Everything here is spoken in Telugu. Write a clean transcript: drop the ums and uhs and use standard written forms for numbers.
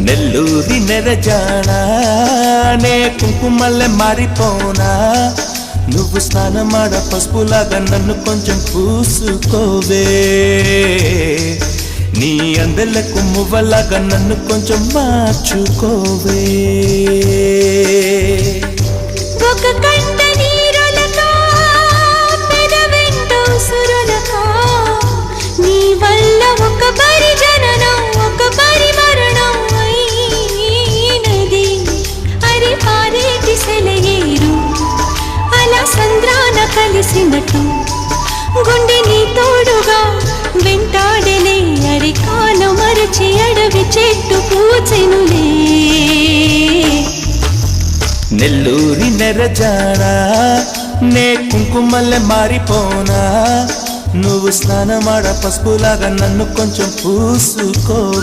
నెల్లూరి నెరజానా నే కుంకుమల్లె మారిపోనా నువ్వు స్నానమాడ పసుపులాగా నన్ను కొంచెం పూసుకోవే నీ అందెలకు మువ్వలాగా నన్ను కొంచెం మార్చుకోవే ఒక కంట నీరులక పెదవెంట ఉసురులక నీ వల్ల ఒక పరిజననం ఒక పరిమరణం అయినది అరి పారేటి సెలయేరు అలా సంద్రాన కలిసినట్టు గుండె నీ తోడుగా వెంటాడలే అరికాలు మరచి అడవి చెట్టు పూచెనులే నెల్లూరి నెరజానా నే కుంకుమల్లె మారిపోనా నువ్వు స్నానమాడ పసుపులాగా నన్ను కొంచెం పూసుకోవే